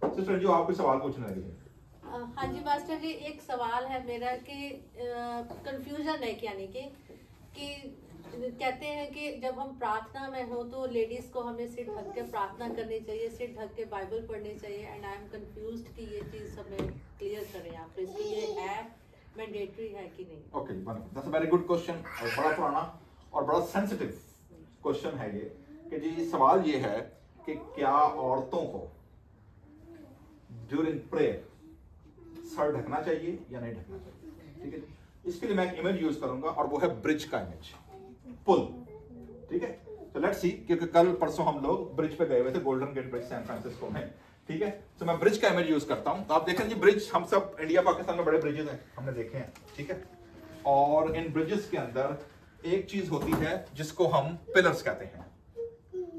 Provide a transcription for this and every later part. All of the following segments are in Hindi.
सिस्टर जो आपको सवाल पूछने लगे थे। हाँ जी मास्टर जी, एक सवाल है मेरा कि कंफ्यूजन है, यानी कि कहते हैं कि जब हम प्रार्थना में हो तो लेडीज को हमें सिर ढक के प्रार्थना करनी चाहिए, सिर ढक के बाइबल पढ़नी चाहिए, एंड आई एम कंफ्यूज्ड कि ये चीज हमें क्लियर करें आप, इसलिए ये है मैंडेटरी है कि नहीं। Okay, that's a very good question और बड़ा पुराना और बड़ा सेंसिटिव क्वेश्चन है ये कि जी सवाल ये है कि क्या औरतों को ड्यूरिंग प्रेयर सर ढकना चाहिए या नहीं ढकना चाहिए। ठीक है, इसके लिए मैं एक इमेज यूज करूंगा और वो है ब्रिज का इमेज, पुल। ठीक है, तो लेट्स सी, क्योंकि कल परसों हम लोग ब्रिज पे गए हुए थे, Golden Gate Bridge San Francisco. ठीक है, तो मैं ब्रिज का इमेज यूज करता हूं। तो आप देखें जी, ब्रिज हम सब इंडिया पाकिस्तान में बड़े ब्रिजेस हैं, हमने देखे हैं। ठीक है, और इन ब्रिजेस के अंदर एक चीज होती है जिसको हम पिलर्स कहते हैं,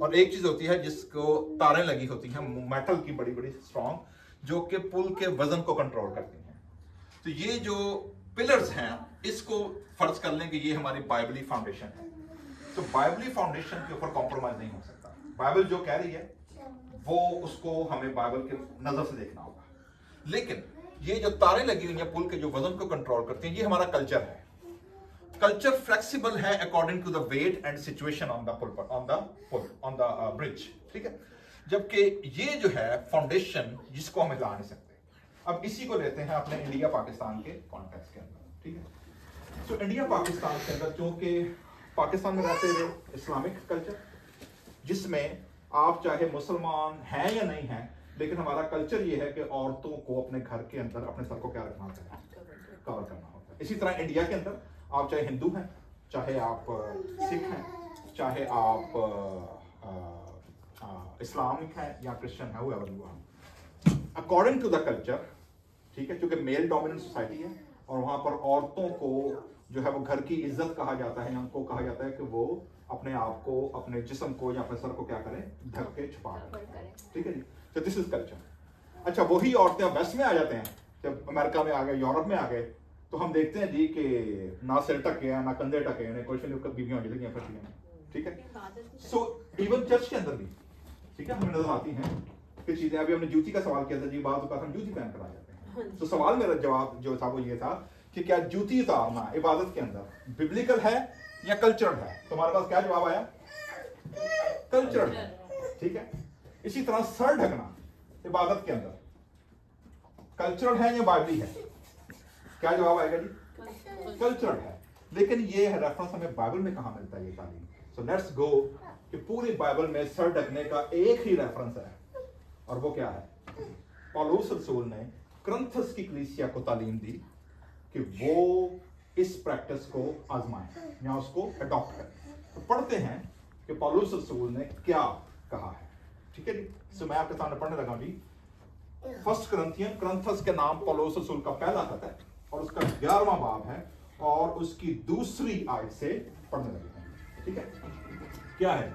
और एक चीज होती है जिसको तारें लगी होती हैं मेटल की बड़ी बड़ी स्ट्रॉन्ग, जो कि पुल के वजन को कंट्रोल करती हैं। तो ये जो पिलर्स हैं, इसको फर्ज कर लें कि ये हमारी बाइबली फाउंडेशन है। तो बाइबली फाउंडेशन के ऊपर कॉम्प्रोमाइज नहीं हो सकता। बाइबल जो कह रही है वो उसको हमें बाइबल के नजर से देखना होगा। लेकिन ये जो तारें लगी हुई हैं पुल के, जो वजन को कंट्रोल करती हैं, ये हमारा कल्चर है। कल्चर फ्लेक्सिबल है according to the weight and situation on the पुल, ऑन द ब्रिज। ठीक है, जबकि ये जो है फाउंडेशन, जिसको हम हिला नहीं सकते। अब इसी को लेते हैं अपने इंडिया पाकिस्तान के कॉन्टेक्स्ट के अंदर। ठीक है, तो इंडिया पाकिस्तान के अंदर चूंकि पाकिस्तान में रहते हुए इस्लामिक कल्चर, जिसमें आप चाहे मुसलमान हैं या नहीं हैं, लेकिन हमारा कल्चर ये है कि औरतों को अपने घर के अंदर अपने सर को क्या रखना होता है, कवर करना होता है। इसी तरह इंडिया के अंदर आप चाहे हिंदू हैं, चाहे आप सिख हैं, चाहे आप इस्लामिक हैं या क्रिश्चियन है, हुआ अकॉर्डिंग टू द कल्चर। ठीक है, क्योंकि मेल डोमिनेंट सोसाइटी है और वहां पर औरतों को जो है वो घर की इज्जत कहा जाता है, या उनको कहा जाता है कि वो अपने आप को, अपने जिस्म को या अपने सर को क्या करें, ढक के छुपा करें। ठीक है जी, तो दिस इज कल्चर। अच्छा, वही औरतें वेस्ट में आ जाते हैं, जब अमेरिका में आ गए, यूरोप में आ गए, तो हम देखते हैं जी कि ना सिर ढके हैं, ना कंधे ढके हैं, क्वेश्चन बीबियां हो जाती हैं फटी हैं। ठीक है, सो इवन चर्च के अंदर भी, ठीक है, हमें नजर आती हैं कि चीजें। अभी हमने जूती का सवाल किया था जी, बात होता है हम जूती पहन कर आ जाते हैं। तो सवाल मेरा जवाब जो था वो ये था कि क्या जूती उतारना इबादत के अंदर बिब्लिकल है या कल्चरल है। तुम्हारे पास क्या जवाब आया? कल्चरल है। ठीक है, इसी तरह सर ढकना इबादत के अंदर कल्चरल है या बाइबली है? क्या जवाब आएगा जी? कल्चरल है। लेकिन ये रेफरेंस हमें बाइबल में कहां मिलता है ये तालीम? सो लेट्स गो कि पूरी बाइबल में सर ढकने का एक ही रेफरेंस है, और वो क्या है? पौलुस रसूल ने कुरिन्थस की कलीसिया को तालीम दी कि वो इस प्रैक्टिस को आजमाएं या उसको अडॉप्ट करें। तो पढ़ते हैं कि पौलुस रसूल ने क्या कहा है। ठीक है जी, सो मैं आपके सामने पढ़ने लगा जी। फर्स्ट कुरिन्थियन, कुरिन्थस के नाम पौलुस रसूल का पहला खत है और उसका 11वां बाब है और उसकी दूसरी आयत से पढ़ने लगे हैं। ठीक है, क्या है?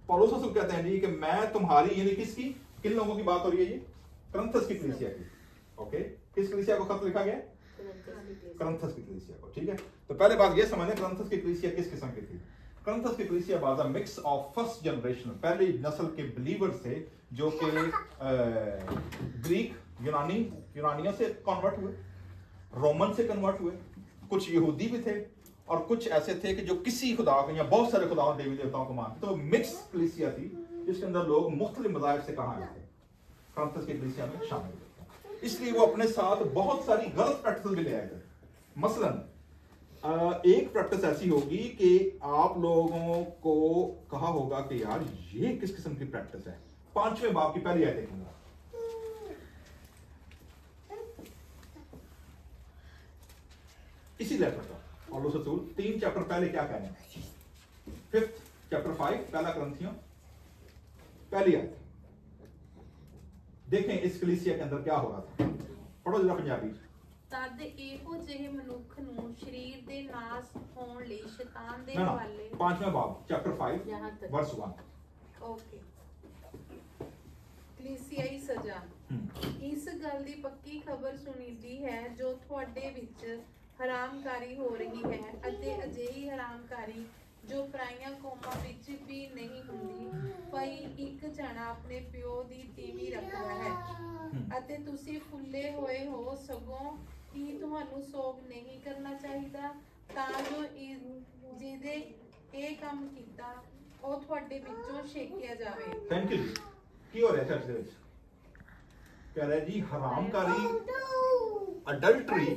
पौलुस रसूल कहते हैं जी कि मैं तुम्हारी, यानी किसकी, किन लोगों की बात हो रही है जी? कुरिन्थस की कलीसिया की। ओके, किस कलीसिया को खत लिखा गया? कुरिन्थस की कलीसिया को। ठीक है, तो पहले बात ये समझने, कुरिन्थस की कलीसिया किस किस्म की थी? कुरिन्थस की कलीसिया was a mix of first generation, पहली नस्ल के बिलीवर्स थे जो कि ग्रीक यूनानियों से कन्वर्ट हुए, रोमन से कन्वर्ट हुए, कुछ यहूदी भी थे और कुछ ऐसे थे कि जो किसी खुदा को या बहुत सारे खुदाओं देवी देवताओं को मानते। तो मिक्स कलीसिया थी जिसके अंदर लोग मुख्तलिफ मज़ाहिब से कहाँ आए थे, कुरिन्थस की कलीसिया में शामिल हुए। इसलिए वो अपने साथ बहुत सारी गलत प्रैक्टिस भी ले आए थे। मसलन एक प्रैक्टिस ऐसी होगी कि आप लोगों को कहा होगा कि यार ये किस किस्म की प्रैक्टिस है। 5वें बाब की पहली आयत देखूंगा। इसी लेटर का पौलुस रसूल 3 चैप्टर पहले क्या कह रहे हैं? 5th चैप्टर 5 पहला कुरिन्थियों पहली आयत देखें। इस कलीसिया के अंदर क्या हो रहा था, पढ़ो जरा पंजाबी। तद ਇਹੋ ਜਿਹੇ ਮਨੁੱਖ ਨੂੰ ਸਰੀਰ ਦੇ ਨਾਸ ਹੋਣ ਲਈ ਸ਼ੈਤਾਨ ਦੇ ना ਹਵਾਲੇ 5वां बाब चैप्टर 5 वर्स 1। ਓਕੇ ਕਲੀਸਿਆਈ ਸਜ਼ਾ ਇਸ ਗੱਲ ਦੀ ਪੱਕੀ ਖਬਰ ਸੁਣੀਦੀ ਹੈ ਜੋ ਤੁਹਾਡੇ ਵਿੱਚ ਹਰਾਮਕਾਰੀ ਹੋ ਰਹੀ ਹੈ ਅਤੇ ਅਜਿਹੀ ਹਰਾਮਕਾਰੀ ਜੋ ਪਰਾਈਆਂ ਕੌਮਾਂ ਵਿੱਚ ਵੀ ਨਹੀਂ ਹੁੰਦੀ। ਭਾਈ ਇੱਕ ਜਣਾ ਆਪਣੇ ਪਿਓ ਦੀ ਤੀਵੀਂ ਰੱਖਦਾ ਹੈ ਅਤੇ ਤੁਸੀਂ ਫੁੱਲੇ ਹੋਏ ਹੋ, ਸਗੋਂ ਕੀ ਤੁਹਾਨੂੰ ਸੋਗ ਨਹੀਂ ਕਰਨਾ ਚਾਹੀਦਾ ਤਾਂ ਜੋ ਜਿਹਦੇ ਇਹ ਕੰਮ ਕੀਤਾ ਉਹ ਤੁਹਾਡੇ ਵਿੱਚੋਂ ਛੇਕਿਆ ਜਾਵੇ। थैंक यू जी। की हो रहा है चर्च दे विच? कह रहा है जी हरामकारी, अडल्टरी,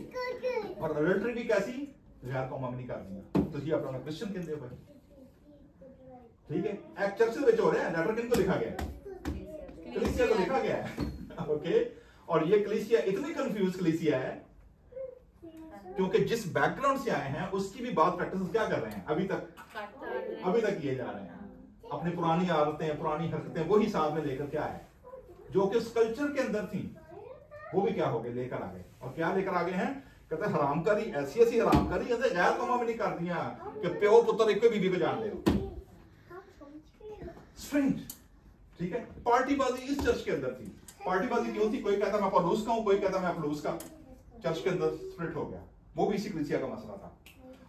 और अडल्टरी भी कैसी गैर कौमां में नहीं करनी। ਤੁਸੀਂ ਆਪਣਾ क्रिश्चियन ਕਹਿੰਦੇ ਹੋ ਭਾਈ, ठीक है? एक चर्च में हो रहा है, लेटर किनको लिखा गया है? कलीसिया को लिखा गया है। ओके, और ये कलीसिया इतनी कंफ्यूज कलीसिया है क्योंकि जिस बैकग्राउंड से आए हैं उसकी भी बात प्रैक्टिस क्या कर रहे हैं अभी तक किए जा रहे हैं। अपनी पुरानी आदतें, पुरानी हरकतें वही साथ में लेकर क्या है जो कि उस कल्चर के अंदर थी, वो भी क्या हो गए, लेकर आ गए। और क्या लेकर आ गए हैं? कहते हैं हरामकारी, ऐसी ऐसी हरामकारी ऐसे गैर कौमां में नहीं कर दिया कि प्यो पुत्र एक बीबी को जान दे। स्ट्रेंज, ठीक है? पार्टीबाजी इस चर्च के अंदर थी। पार्टीबाजी क्यों थी? कोई कहता मैं पौलुस का हूं, कोई कहता मैं अपुल्लोस का। चर्च के अंदर स्प्लिट हो गया। वो भी इसी कलीसिया का मसला था।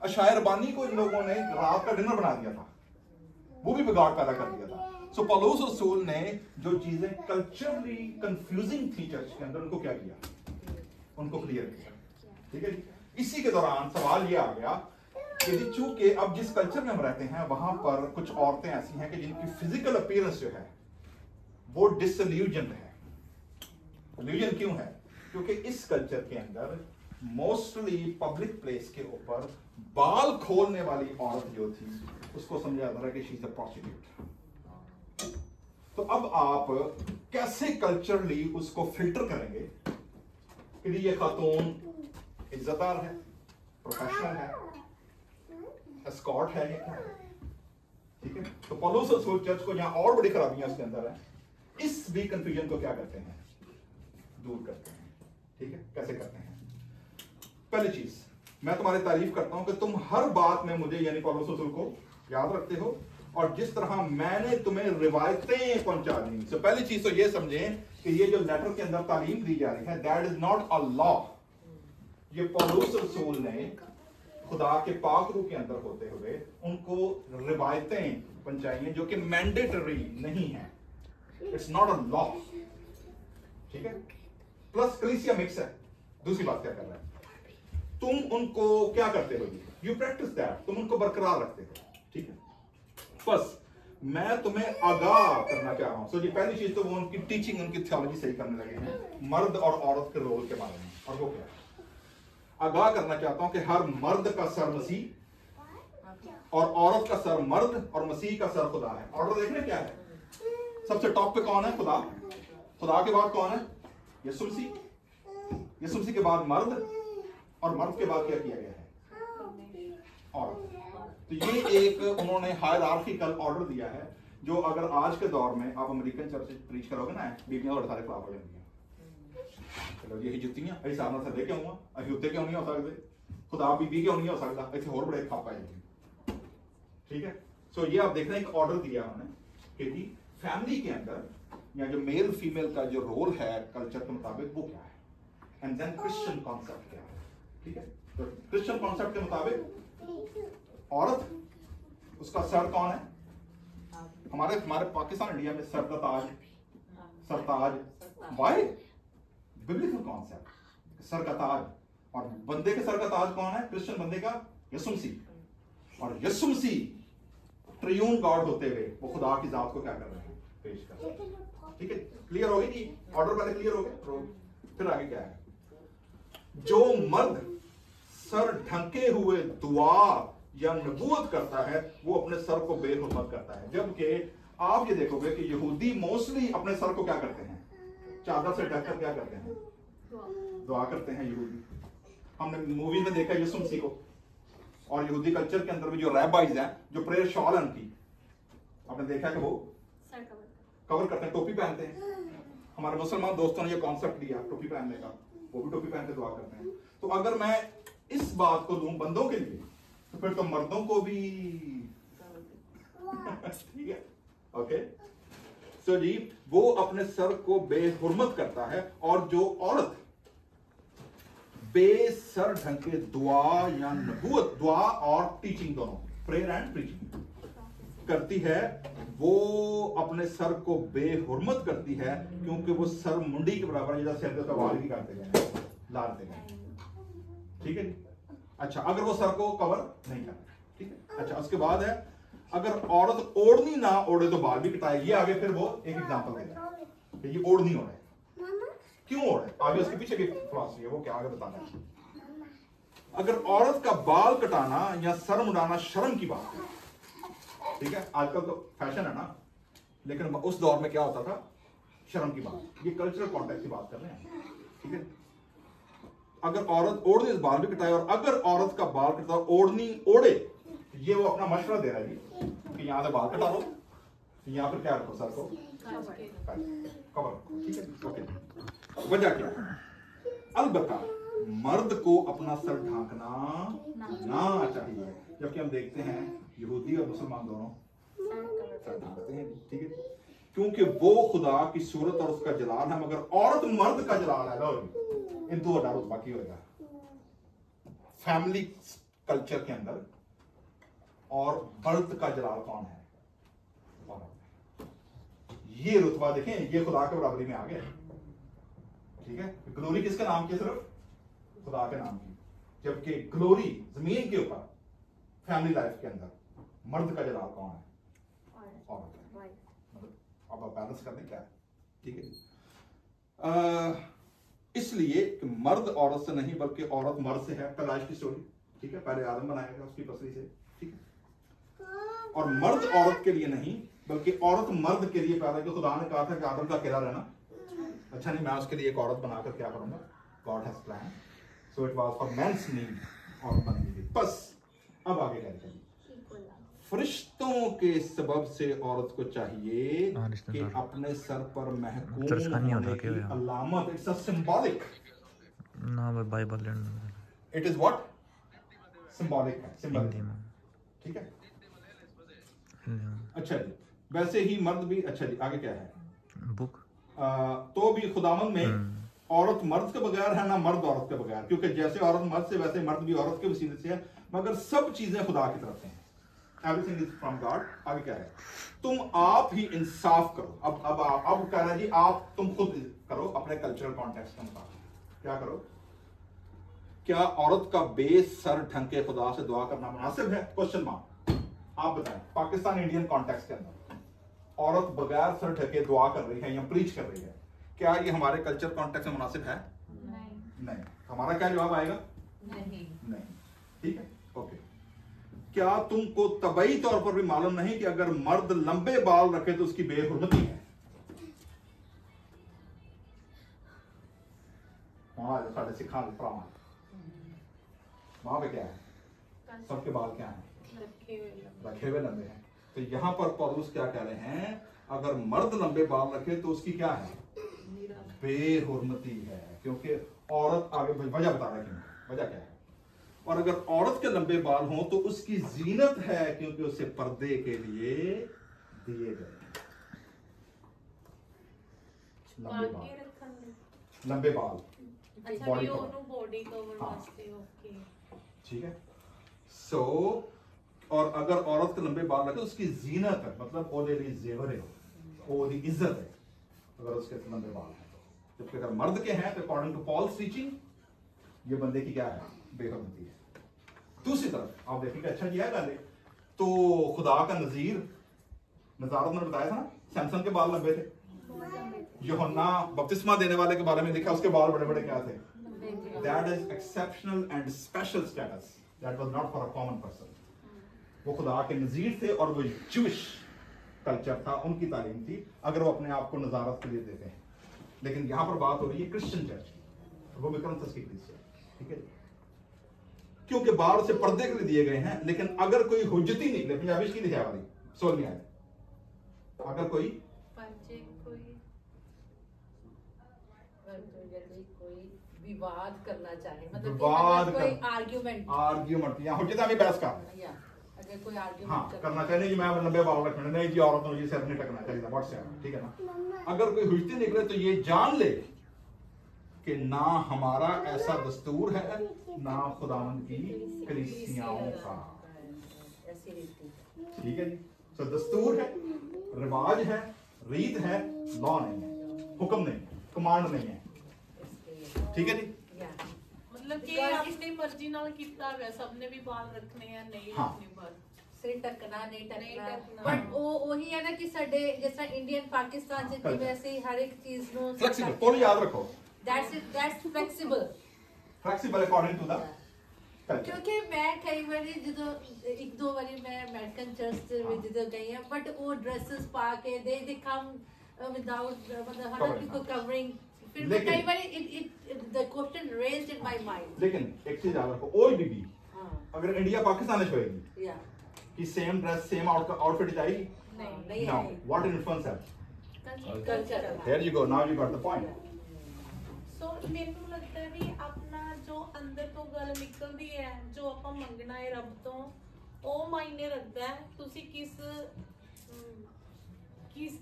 अशायर बानी को इन लोगों ने रात का डिनर बना दिया था, वो भी बिगाड़ पैदा कर दिया था। सो पौलुस रसूल ने जो चीजें कल्चरली कंफ्यूजिंग थी चर्च के अंदर, उनको क्या किया? उनको क्लियर किया। ठीक है जी? इसी के दौरान सवाल ये आ गया कि चूंकि अब जिस कल्चर में हम रहते हैं वहां पर कुछ औरतें ऐसी हैं कि जिनकी फिजिकल अपीयरेंस जो है वो डिसल्यूजन है। इल्यूजन क्यों है? क्योंकि इस कल्चर के अंदर मोस्टली पब्लिक प्लेस के ऊपर बाल खोलने वाली औरत जो थी उसको समझा जा रहा कि शी इज अ प्रोस्टिट्यूट। तो अब आप कैसे कल्चरली उसको फिल्टर करेंगे कि ये खातून इज्जतदार है, प्रोफेशनल है, एस्कॉर्ट है, ये क्या है? ठीक है? तो पौलुस रसूल चर्च को जहां और बड़ी खराबियां उसके अंदर है, इस भी कंफ्यूजन को क्या करते हैं? दूर करते हैं। ठीक है? कैसे करते हैं? पहली चीज, मैं तुम्हारी तारीफ करता हूं कि तुम हर बात में मुझे यानी पौलुस रसूल को याद रखते हो और जिस तरह मैंने तुम्हें रिवायतें पहुंचा दी। तो पहली चीज तो ये समझें कि ये जो लेटर के अंदर तालीम दी जा रही है, that is not a law. ये पौलुस रसूल ने खुदा के पाक रूह के अंदर होते हुए उनको रिवायतें पहुंचाई हैं जो कि मैंडेटरी नहीं है। It's not a law. ठीक है? प्लस कलीसिया मिक्स है। दूसरी बात क्या कर रहा है? तुम उनको क्या करते हो? यू प्रैक्टिस दैट, तुम उनको बरकरार रखते हो। ठीक है? बस मैं तुम्हें आगाह करना चाह रहा हूं। सो जी पहली चीज तो वो उनकी टीचिंग, उनकी थियोलॉजी सही करने लगे हैं मर्द और औरत के रोल के बारे में। और वो क्या है? आगाह करना चाहता हूं कि हर मर्द का सर मसीह और औरत का सर मर्द और मसीह का सर खुदा है। ऑर्डर देखने क्या है? सबसे टॉप पे कौन है? खुदा। खुदा के बाद कौन है? यीशु मसीह। यीशु मसीह के बाद मर्द, और मर्द के बाद क्या किया गया है? औरत। तो ये एक उन्होंने हायरार्किकल ऑर्डर दिया है जो अगर आज के दौर में आप अमेरिकन चर्च प्रीच करोगे ना, बीबियां और सारे खिलाफ हो जाएंगी। चलो ये जुत्तियां हिसाब नाल थले क्यों हुआ, असीं उत्ते क्यों नहीं हो सकते? खुदा बीबी क्यों नहीं हो सकता? इत्थे होर बड़े खप आएंगे। ठीक है? सो ये आप देख रहे हैं एक ऑर्डर दिया उन्होंने कि फैमिली के अंदर या जो मेल फीमेल का जो रोल है कल्चर के मुताबिक वो क्या है, एंड देन क्रिश्चियन कॉन्सेप्ट क्या है। ठीक है? तो क्रिश्चियन कॉन्सेप्ट के मुताबिक औरत, उसका सर कौन है? हमारे पाकिस्तान इंडिया में सर का ताज, सरताज। वाई? बिब्लिकल कॉन्सेप्ट, सर का ताज। और बंदे के सर का ताज कौन है? क्रिश्चियन बंदे का यीशु मसीह। और यीशु मसीह ट्रियून गॉड होते हुए वो खुदा की जात को क्या कर रहे हैं? पेश कर रहे हैं। ठीक है? क्लियर हो गई कि ऑर्डर पहले क्लियर हो गया? फिर आगे क्या है? जो मर्द सर ढके हुए दुआ या नबूवत करता है वो अपने सर को बेहुरमत करता है। जबकि आप ये देखोगे कि यहूदी मोस्टली अपने सर को क्या करते हैं? चादर से ढककर क्या करते हैं? दुआ करते हैं यहूदी। हमने मूवी में देखा यीशु मसीह को, और यहूदी कल्चर के अंदर भी जो रैबाइज हैं जो प्रेयर शॉल है उनकी, आपने देखा कि वो कवर करते हैं, टोपी पहनते हैं। हमारे मुसलमान दोस्तों ने ये कॉन्सेप्ट लिया टोपी पहनने का, वो भी टोपी पहन के दुआ करते हैं। तो अगर मैं इस बात को दूं बंदों के लिए तो फिर तो मर्दों को भी ठीक है? ओके? सो जी वो अपने सर को बेहुरमत करता है, और जो औरत बेसर ढंग के दुआ या नबूवत, दुआ और टीचिंग दोनों, प्रेयर एंड प्रीचिंग करती है वो अपने सर को बेहुरमत करती है, क्योंकि वो सर मुंडी के बराबर है, जैसे सिर का वाल भी काटते गए, लाते गए। ठीक है। अच्छा, अगर वो सर को कवर नहीं करता, ठीक है। अच्छा, उसके बाद है अगर औरत ओढ़नी ना ओढ़े तो बाल भी कटाएगी। आगे फिर वो एक एग्जांपल देगा कि ये ओढ़नी ओढ़े, क्यों ओढ़े, आगे उसके पीछे की फिलॉसफी है, वो क्या आगे बताना है। अगर औरत का बाल कटाना या सर मुंडाना शर्म की बात है, ठीक है, आजकल तो फैशन है ना, लेकिन उस दौर में क्या होता था, शर्म की बात। ये कल्चरल कॉन्टेक्स्ट की बात कर रहे हैं, ठीक है। अगर औरत ओढ़नी तो बाल भी कटाए, और अगर औरत का बाल कटा ओढ़नी ओढ़े, ये वो अपना मशवरा दे रहा है जी कि यहां से बाल कटा लो, यहां पर क्या रखो, सर को कवर रखो, ठीक है, ओके। वजह क्या है? अलबत्ता मर्द को अपना सर ढांकना ना चाहिए, जबकि हम देखते हैं यहूदी और मुसलमान दोनों सर ढांकते हैं, ठीक है, क्योंकि वो खुदा की सूरत और उसका जलाल है। मगर औरत मर्द का जलाल है, लो इन दो डारो बाकी होगा फैमिली कल्चर के अंदर। और मर्द का जलाल कौन है? ये रुतबा देखें, ये खुदा के बराबरी में आ गया, ठीक है। ग्लोरी किसके नाम की? सिर्फ खुदा के नाम की, जबकि ग्लोरी जमीन के ऊपर फैमिली लाइफ के अंदर मर्द का जलाल कौन है? औरत है। मतलब अब आप बैलेंस कर दें क्या है, ठीक है। इसलिए कि मर्द औरत से नहीं बल्कि औरत मर्द से है, पैदाइश की स्टोरी, ठीक है। पहले आदम बनाया गया उसकी पसली से, ठीक है। और मर्द औरत के लिए नहीं बल्कि औरत मर्द के लिए पैदा किया। खुदा ने कहा था कि आदम का अकेला रहना अच्छा नहीं, मैं उसके लिए एक औरत बनाकर क्या करूंगा, God has plan, so it was for men's need, औरत बनी थी बस। अब आगे क्या चलिए, फरिश्तों के सबब से औरत को चाहिए कि अपने सर पर महकूम होने की अलामत, इट्स अ सिंबॉलिक ना Bible it is what symbolic है, सिंबल, ठीक है। अच्छा जी, वैसे ही मर्द भी, अच्छा जी आगे क्या है, बुक तो भी खुदावंद में औरत मर्द के बगैर है ना मर्द औरत के बगैर, क्योंकि जैसे औरत मर्द से वैसे मर्द भी औरत के वसीले से है, मगर सब चीजें खुदा की तरफ से हैं, एवरीथिंग इज फ्रॉम गॉड। आगे क्या है, तुम आप ही इंसाफ करो। अब कह रहा है जी आप, तुम खुद करो अपने कल्चरल कॉन्टेक्स्ट के मुताबिक, क्या करो। क्या औरत का बेस सर ढंग के खुदा से दुआ करना मुनासिब है? Question mark. आप बताएं, पाकिस्तान इंडियन कॉन्टेक्स्ट के अंदर औरत बगैर सर ढके दुआ कर रही है या प्रीच कर रही है, क्या ये हमारे कल्चर कॉन्टेक्स्ट में मुनासिब है? नहीं। हमारा क्या जवाब आएगा? नहीं। ठीक है, ओके। क्या तुमको तबई तौर पर भी मालूम नहीं कि अगर मर्द लंबे बाल रखे तो उसकी बेहुरमती है? वहां सिखा वहां पे क्या है, सबके बाल क्या है? रखे हुए लंबे हैं। तो यहां पर पौलुस क्या कह रहे हैं, अगर मर्द लंबे बाल रखे तो उसकी क्या है? बेहुरमती है, क्योंकि औरत, आगे वजह बता रहा है क्यों, वजह क्या है। और अगर औरत के लंबे बाल हों तो उसकी जीनत है, क्योंकि उसे पर्दे के लिए दिए गए। लंबे बाल बॉडी कवर वास्ते, ओके, ठीक है। सो और अगर औरत के लंबे बाल रखे उसकी जीनत है, मतलब ओदे लिए जेवर है, ओदी इज्जत है अगर उसके लंबे बाल हैं तो। जबकि अगर मर्द के हैं तो अकॉर्डिंग टू पॉल्स टीचिंग ये बंदे की क्या है? बेहुरमती है। दूसरी तरफ आप देखेंगे, अच्छा जी है गाले तो खुदा का नजीर नजारत ने बताया था ना, सैमसन के बाल लंबे थे, यूहन्ना बपतिस्मा देने वाले के बारे में लिखा उसके बाल बड़े बड़े क्या थे? That is exceptional and special status, that was not for a common person. वो खुदा के नजीर थे और वो ज्यूइश कल्चर था, उनकी तालीम थी, अगर वो अपने आप को नजारत के लिए देते हैं। लेकिन यहां पर बात हो रही है क्रिश्चियन चर्च की, वो विक्रम तस्की क्रिश्चियन, ठीक है, क्योंकि बाहर से पर्दे के लिए दिए गए हैं। लेकिन अगर कोई हुज्जती निकले, पंजाबी की लिखा वाली सोल में आए, अगर कोई विवाद करना चाहे, मतलब विवाद कोई आर्ग्यूमेंट या हुज्जत हमें बहस कर रहे हैं, अगर कोई आर्ग्यूमेंट हाँ करना चाहिए जी मैं लंबे बाल रखने, नहीं जी औरतों ने सिर नहीं टकना चाहिए, व्हाट्सएप, ठीक है ना। अगर कोई हुज्जती निकले तो ये जान ले कि ना हमारा ऐसा दस्तूर है ना खुदावंद की कलीसियाओं का, ठीक है जी। सो दस्तूर है, रिवाज है, रीत है, लॉ नहीं है, हुक्म नहीं है, कमांड नहीं है। ठीक है जी। मतलब कि अपनी मर्जी नाल कीता हुआ सबने भी बाल रखने हैं नहीं हाँ। रखने पर सिर टकना नहीं टकना ढकना। बट ਉਹੀ ਹੈ ਨਾ ਕਿ ਸਾਡੇ ਜਿਸ ਤਰ੍ਹਾਂ ਇੰਡੀਅਨ ਪਾਕਿਸਤਾਨ ਚ ਜਿਵੇਂ ਅਸੀਂ ਹਰ ਇੱਕ ਚੀਜ਼ ਨੂੰ फ्लेक्सिबल, तो याद रखो, that's flexible flexible according to the culture. ਕਿਉਂਕਿ ਮੈਂ ਕਈ ਵਾਰੀ ਜਦੋਂ ਇੱਕ ਦੋ ਵਾਰੀ ਮੈਂ ਅਮਰੀਕਨ ਚਰਚ ਦੇ ਵਿੱਚ ਜਦੋਂ ਗਈ ਹਾਂ ਬਟ ਉਹ ਡਰੈਸਸ ਪਾ ਕੇ ਦੇ ਕਮ ਵਿਦਆਊਟ ਮਤਲਬ ਹਰ ਕੋਈ ਕਵਰਿੰਗ फिर मैं कई बार the question raised in my mind। लेकिन एक चीज याद रखो, कोई बीबी हाँ अगर इंडिया पाकिस्तान में होएगी या कि सेम ड्रेस सेम आउटफिट आएगी, नहीं नो, व्हाट इन्फ्लुएंस है, culture there you go, now you got the point. So ਮੈਨੂੰ ਲੱਗਦਾ ਹੈ ਵੀ ਆਪਣਾ ਜੋ ਅੰਦਰ ਤੋਂ ਗੱਲ ਨਿਕਲਦੀ ਹੈ ਜੋ ਆਪਾਂ ਮੰਗਣਾ ਹੈ ਰੱਬ ਤੋਂ ਉਹ ਮਾਇਨੇ ਰੱਖਦਾ ਹੈ। ਤੁਸੀਂ ਕਿਸ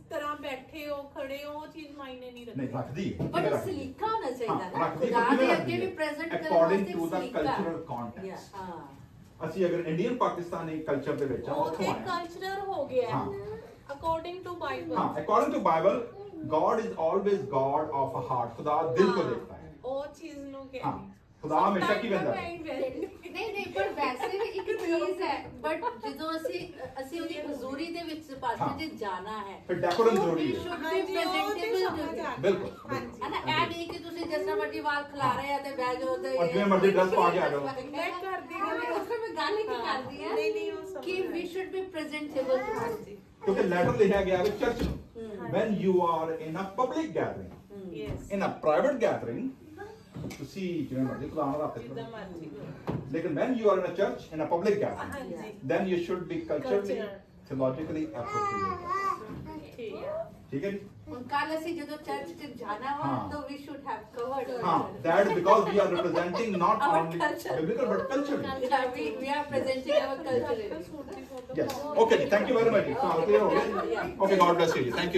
ਤਰ੍ਹਾਂ ਬੈਠੇ ਹੋ ਖੜੇ ਹੋ ਉਹ ਚੀਜ਼ ਮਾਇਨੇ ਨਹੀਂ नहीं ਰੱਖਦੀ। रख दी, बट सलीका होना चाहिए हाँ, ना रख दी, खुदा कितने दे रख अगे दी भी है? प्रेजेंट करने According वास्ते to the सलीका। cultural context। Yeah, हाँ ਅਸੀਂ ਅਗਰ ਇੰਡੀਅਨ ਪਾਕਿਸਤਾਨੀ ਕਲਚਰ ਦੇ ਵਿੱਚ ਉਹ ਉੱਥੋਂ ਤੇ ਆਏ ਕਲਚਰਲ ਹੋ ਗਿਆ ਹਾਂ। According to Bible. हाँ, according to Bible God is always God of a heart, खुदा दिल को देखता है। ਉਹ ਚੀਜ਼ ਨੂੰ हाँ, ਕਹਿੰਦੀ खुदा हमेशा की वेंदा है। ਨਹੀਂ ਪਰ ਵੈਸੇ ਵੀ ਇੱਕ ਚੀਜ਼ ਹੈ ਬਟ ਜਦੋਂ ਅਸੀਂ ਉਹਦੀ ਹਜ਼ੂਰੀ ਦੇ ਵਿੱਚ ਪਾਸੇ ਤੇ ਜਾਣਾ ਹੈ ਫਿਰ decorum ਜ਼ਰੂਰੀ ਹੈ। ਹਾਂਜੀ, ਉਹ ਤੇ ਸਮਝ ਆ ਗਈ। ਬਿਲਕੁਲ, ਹਾਂਜੀ। ਹੈ ਨਾ ਇਹ ਨਹੀਂ ਕਿ ਤੁਸੀਂ ਜਿਸ ਤਰ੍ਹਾਂ ਮਰਜ਼ੀ ਵਾਲ ਖਿਲਾ ਰਹੇ ਆ ਤੇ ਬਹਿ ਜਾਓ ਤੇ ਔਰ ਜਿਵੇਂ ਮਰਜ਼ੀ dress ਪਾ ਕੇ ਆ ਜਾਓ। ਮੈਂ ਕਰਦੀ ਹਾਂ। ਮੈਂ ਉਸ ਵਿੱਚ ਗੱਲ ਹੀ ਕਰਦੀ ਆ ਨਹੀਂ, ਨਹੀਂ, ਉਹ ਸਮਝ ਕਿ ਆ ਵੀ ਗਈ। ਸ਼ੁੱਡ ਬੀ ਪ੍ਰੈਜ਼ੈਂਟੇਬਲ ਟੂ ਹਾਂਜੀ। क्योंकि लेटर लिखा गया है चर्च में, when you are in a public gathering, yes in a private gathering, ਤੁਸੀਂ ਜਿਵੇਂ ਮਰਜ਼ੀ ਖੁਦਾ ਨਾਲ ਰਾਤੇ ਜਿੱਦਾਂ ਕਰੋ, ਮਰਜ਼ੀ लेकिन when you are in a church in a public gathering, ਹਾਂਜੀ then you should be culturally, Cultural. theologically appropriate। ਠੀਕ ਹੈ। ठीक है जी। ਹੁਣ ਕੱਲ ਅਸੀਂ ਜਦੋਂ ਚਰਚ ਚ ਜਾਣਾ ਵਾ ਹਾਂ। ਤਾਂ ਵੀ ਸ਼ੁੱਡ ਹੈਵ ਕਵਰਡ हाँ, that is because we are representing not Our only culture. biblical but culturally। we are presenting our culture suit the photo Yes. Okay, thank you very much। So, clear हो गया? Okay, God bless you. Thank you.